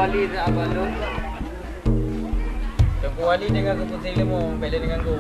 wali sa abalon. Yung kuwali dengan keputili mo, pwede dengan ko.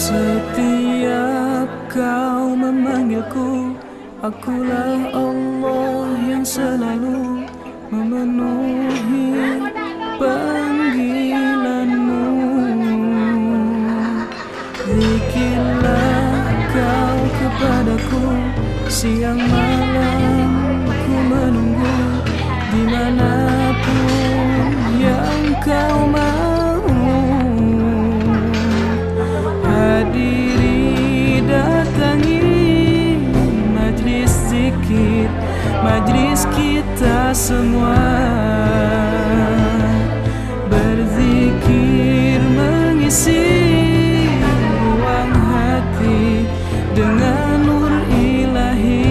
Setiap kau memanggilku, akulah Allah yang selalu memenuhi panggilanmu. Zikirlah kau kepadaku, siang malam ku menunggu, dimanapun yang kau mau. Hadiri datangi majlis zikir, majlis kita semua. Berzikir mengisi ruang hati dengan nur ilahi.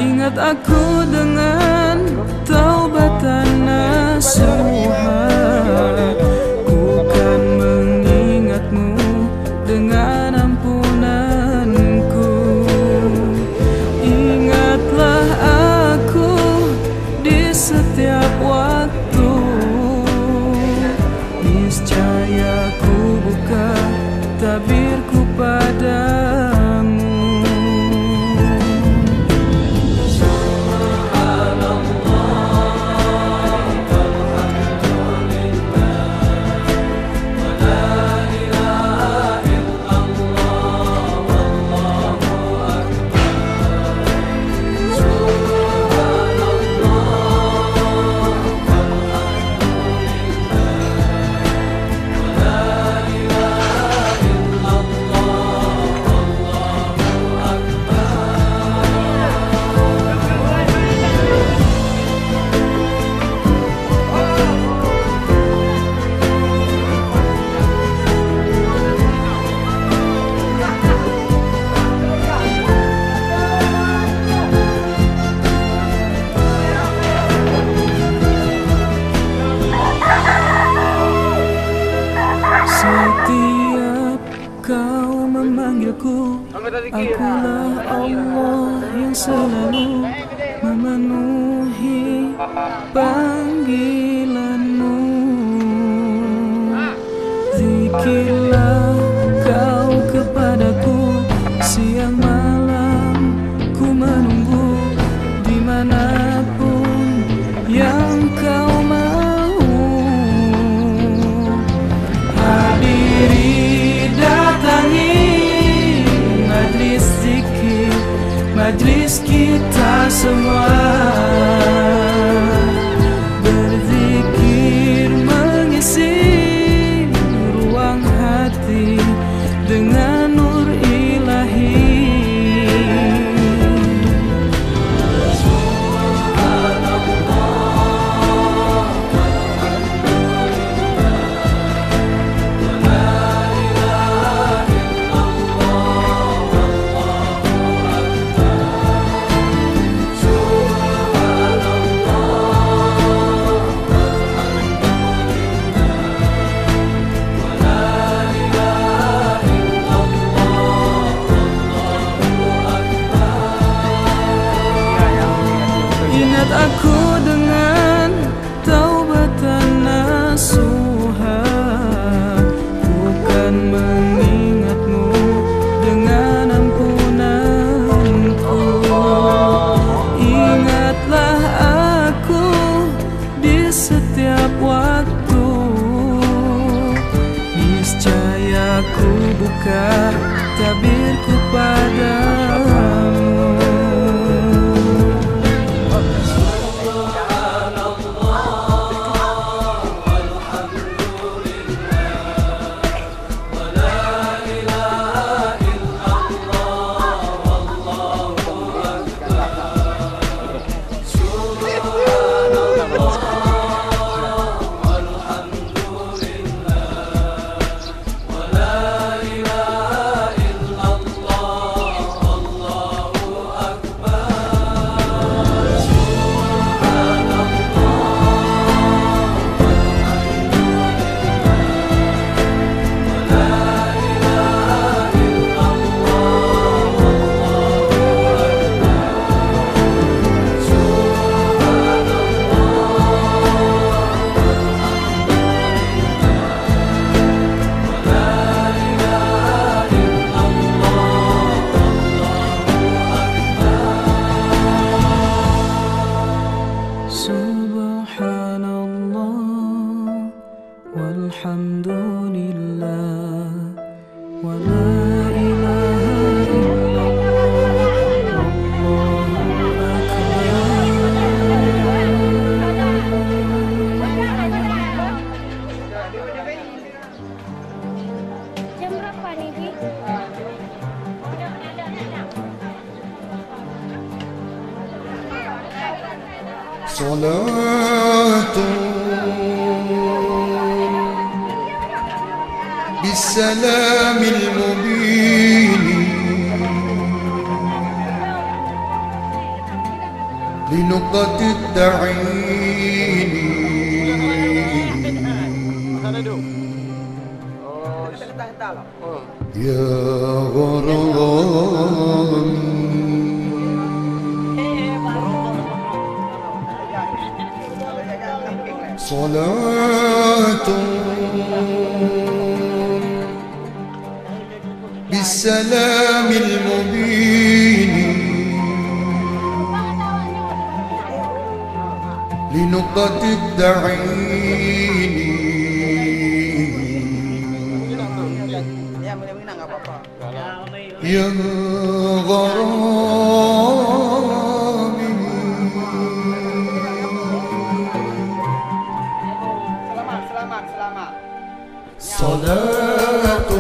Ingat aku dengan taubatan nasuha, ku kan mengingatmu dengan ampunanku. Ingatlah aku di setiap waktu, niscaya ku buka tabirku padamu. Setiap kau memanggilku, akulah Allah yang selalu memenuhi panggilanmu. Zikirlah kau kepadaku, siang malam ku menunggu, dimanapun yang kau mau. Majlis kita semua, berzikir mengisi ruang hati dengan nur ilahi. Ingat aku dengan taubatan nasuha, bukan mengingatmu dengan ampunanku. Ingatlah aku di setiap waktu, niscaya ku Apakah tabirku padamu? Subhanallah walhamdulillah wa la ilaha illallah wallahu akbar. Jam berapa nih, Bi? صلاة بالسلام المبين لنقطة التعيين يا غرامي صلاة بالسلام المبين لنقطة التعيين يا غرامي صلاة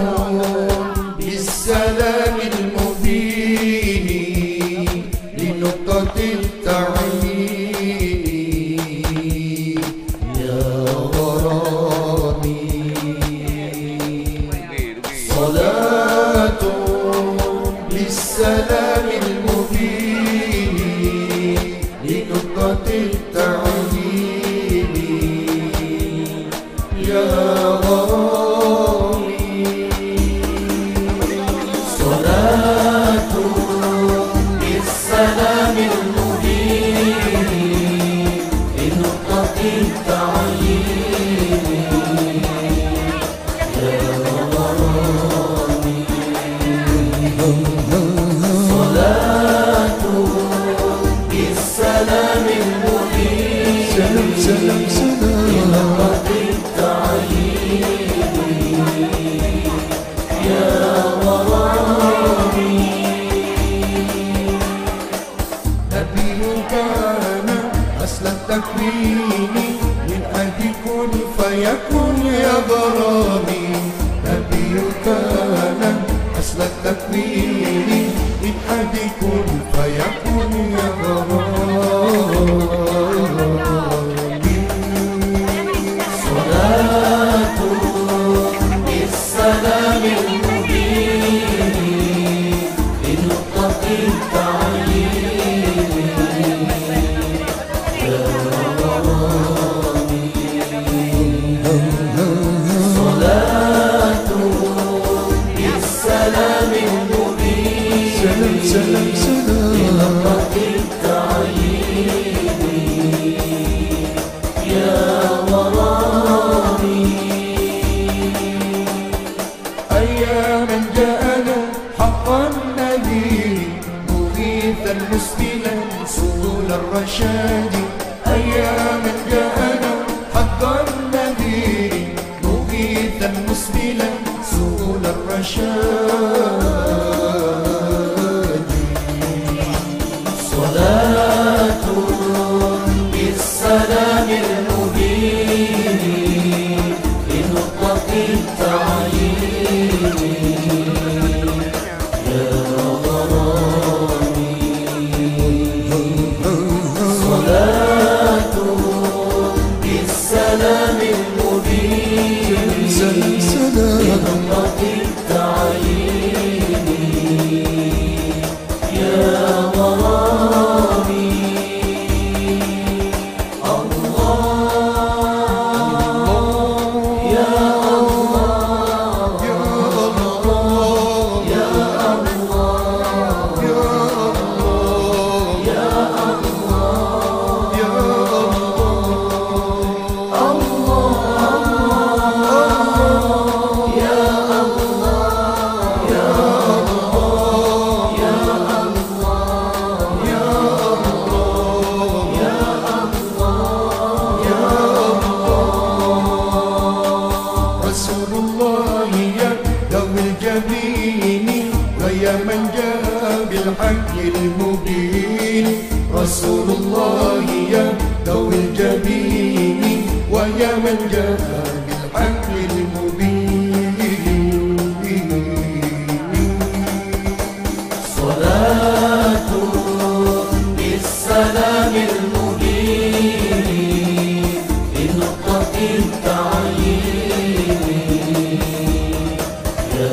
بالسلام المبين لنقطة التعيين يا غرامي صلاة بالسلام المبين لنقطة التعيين يا سلام سلام يا غرامي نبي كان أصل التكوين من أهل كن فيكون يا غرامي نبي كان أصل التكوين من أهل كن فيكون يا غرامي سلام سلام يا غرامي أياما جاءنا حقا نذير مغيثا مسبلا سبل الرشاد أياما جاءنا حقا نذير مغيثا مسبلا سبل الرشاد من جاء بالحق المبين رسول الله يا ذوي الجبين ويا من جاء بالحق المبين صلاة بالسلام المبين بنقطة التعيين يا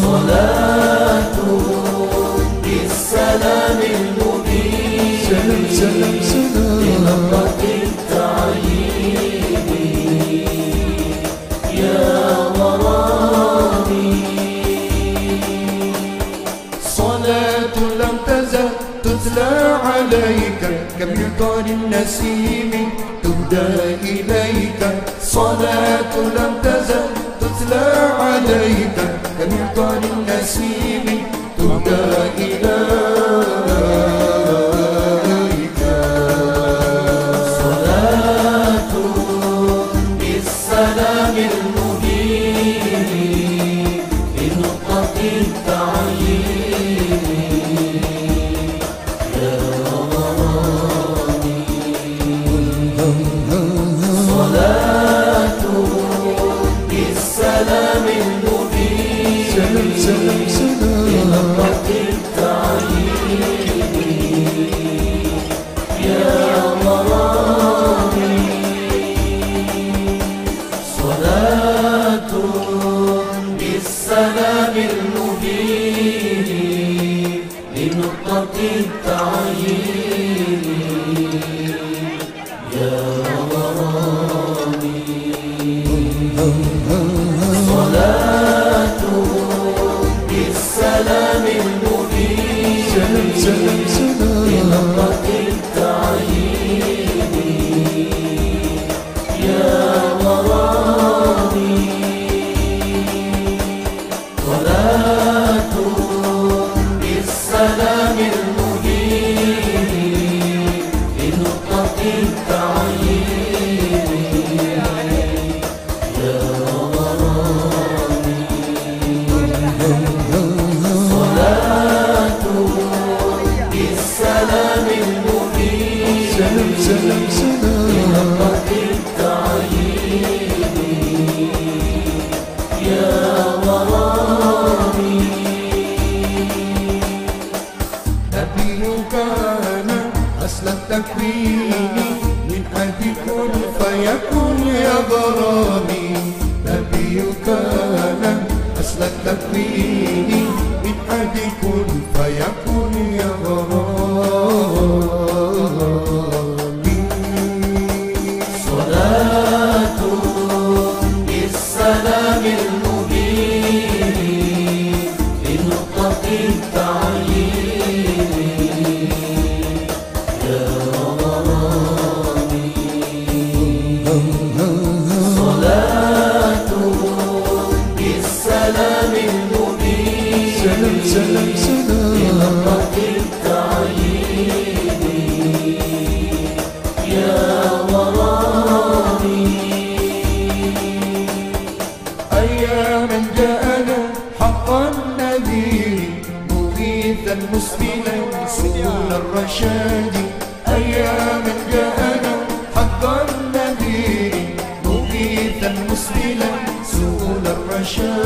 صلاة بالسلام المبين بنقطة التعيين يا وراني صلاة لم تزل تتلى عليك كمطر النسيم تهدى إليك صلاة لم تزل تتلى عليك كمطر النسيم تهدى إليك صلاة بالسلام المبين بنقطة التعيين يا وراني صلاة بالسلام المبين بنقطة التعيين يا وراني صلاة بالسلام المبين لنقطة التعيين يا وراني صلاة بالسلام المبين لنقطة التعيين يا وراني صلاة بالسلام المبين لنقطة التعيين يا وراني صلاة بالسلام المبين لنقطة التعيين يا وراني نبي كان أصل التكوين من أهل كن فيكون يا غرامي نبي كان أصل التكوين من أهل كن فيكون يا غرامي صلاة بالسلام المبين لنقطة التعيين يا وراني صلاة بالسلام المبين لنقطة التعيين يا وراني أياما جاءنا حقا نذير مغيثا مسبلا سبل الرشاد أياما جاءنا حقا نذير مغيثا مسبلا سبل الرشاد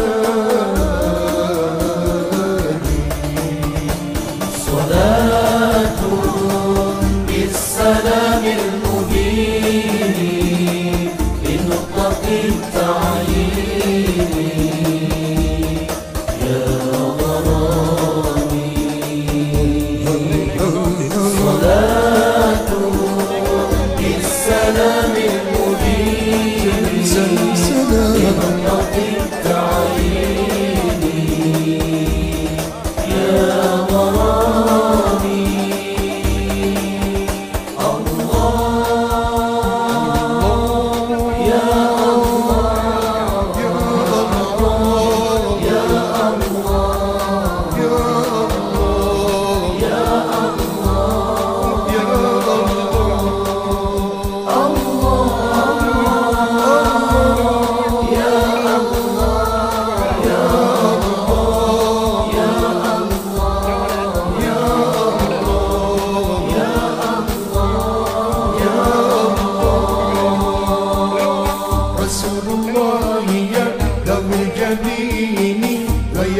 صلاة بالسلام المبين لنقطة التعيين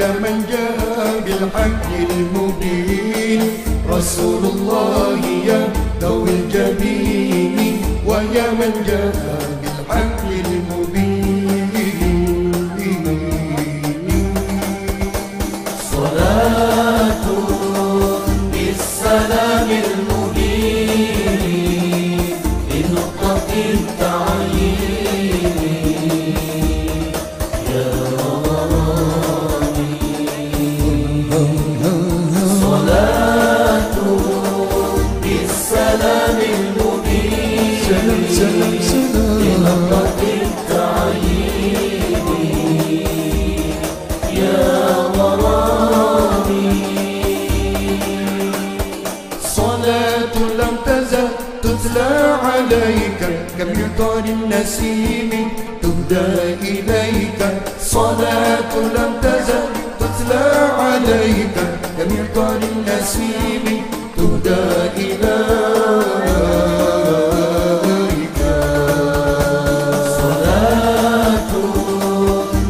ويا من جاء بالحق المبين رسول الله يا ذوي الجبين ويا من جاء بالحق المبين صلاة بالسلام المبين لنقطة التعيين يا رامي صلاة بالسلام المبين سلام سلام سلام لنقطة التعيين يا غرامي صلاة لم تزل تتلى عليك كمطر النسيم تهدى إليك صلاة لم تزل تتلى عليك كمطر النسيم تهدى إليك صلاة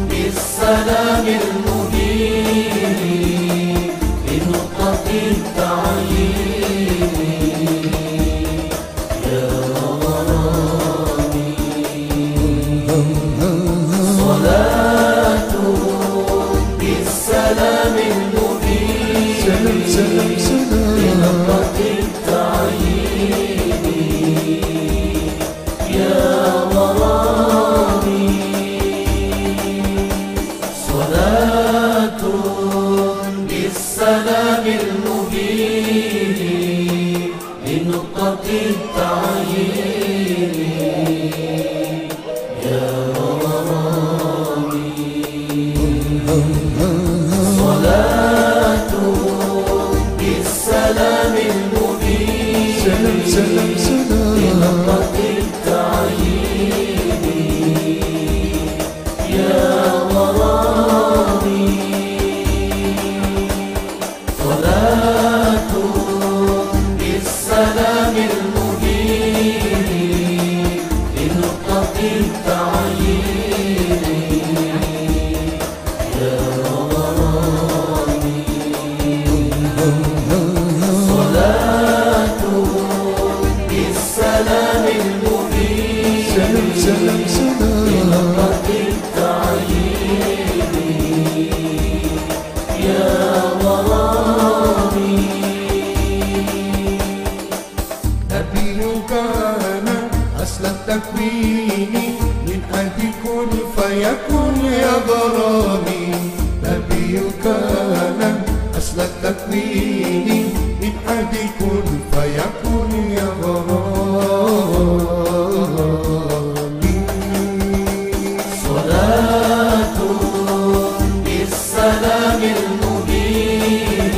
بالسلام المبين لنقطة التعيين يا غرامي صلاة بالسلام المبين سلام سلام سلام لنقطة التعيين يا غرامي صلاة بالسلام المبين لنقطة التعيين يا غرامي صلاة بالسلام المبين سلام سلام سلام لنقطة التعيين يا غرامي صلاة بالسلام المبين لنقطة التعيين يا غرامي صلاة بالسلام المبين سلام سلام سلام لنقطة التعيين يا غرامي نبي كان أصل التكوين من أهل كن فيكون يا غرامي نبي كان أصل التكوين من أهل كن فيكون يا غرامي صلاة بالسلام المبين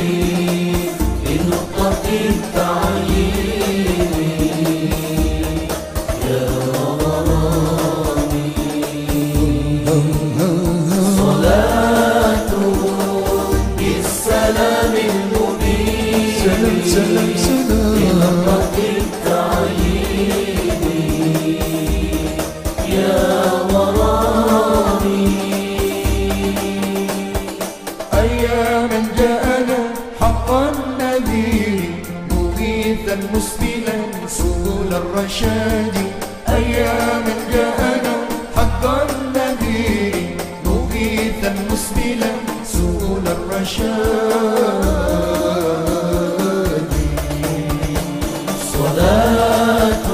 لنقطة التعيين يا غرامي صلاة بالسلام المبين سلام سلام سلام لنقطة التعيين يا غرامي أياما جاءنا حقا نذير مغيثا مسبلا سبل الرشاد أياما جاءنا حقا نذير مغيثا مسبلا سبل الرشاد صلاة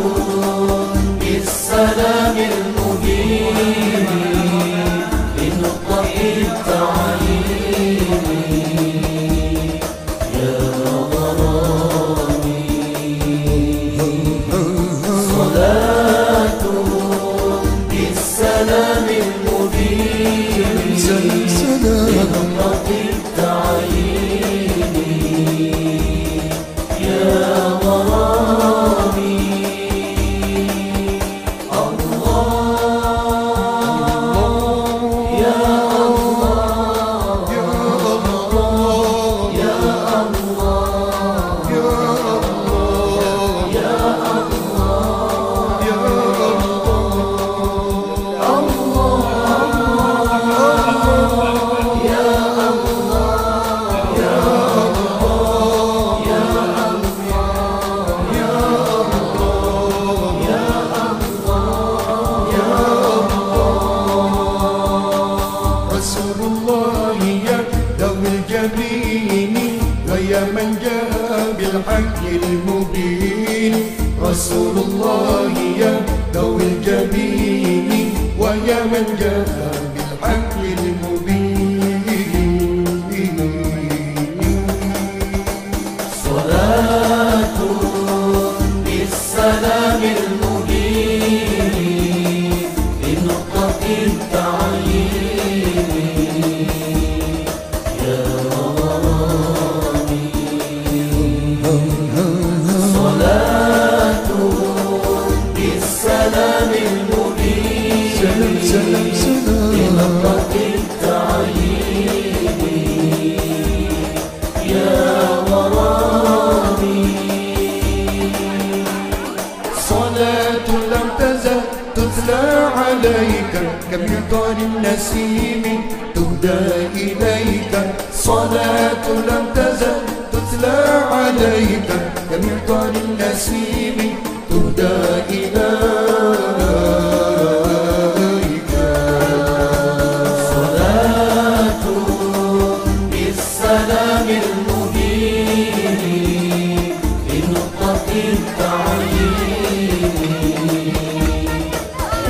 بالسلام المبين لنقطة التعيين يا غرامي صلاة بالسلام المبين سلام سلام لنقطة التعيين رسول الله يا ذوي الجبين ويا من جاء بالحق المبين. صلاة بالسلام المبين بنقطة التعيين يا رامي. صلاة بالسلام المبين سلام سلام سلام بنقطة التعيين يا غرامي. صلاة لم تزل تتلى عليك كمطر النسيم تهدى إليك. صلاة لم تزل تتلى عليك كمطر النسيم تهدى إليك. صلاة بالسلام المبين بنقطة التعيين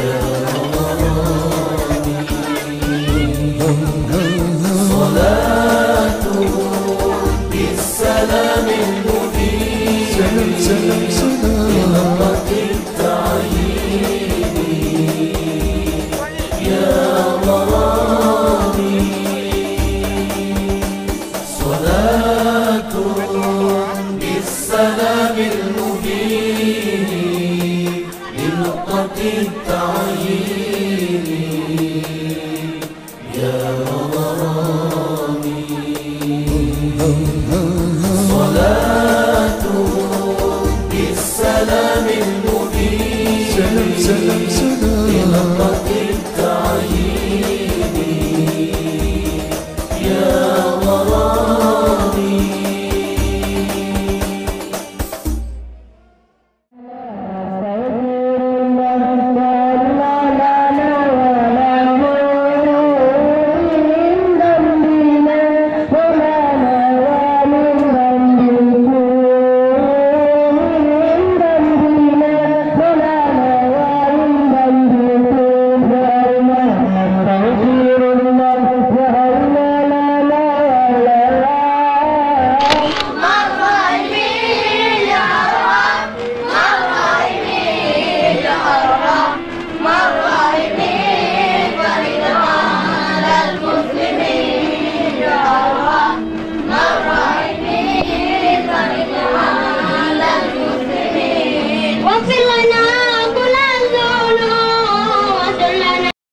يا رامي. صلاة بالسلام المبين سلام سلام سلام بنقطة التعيين يا غرامي. صلاة بالسلام المبين لنقطة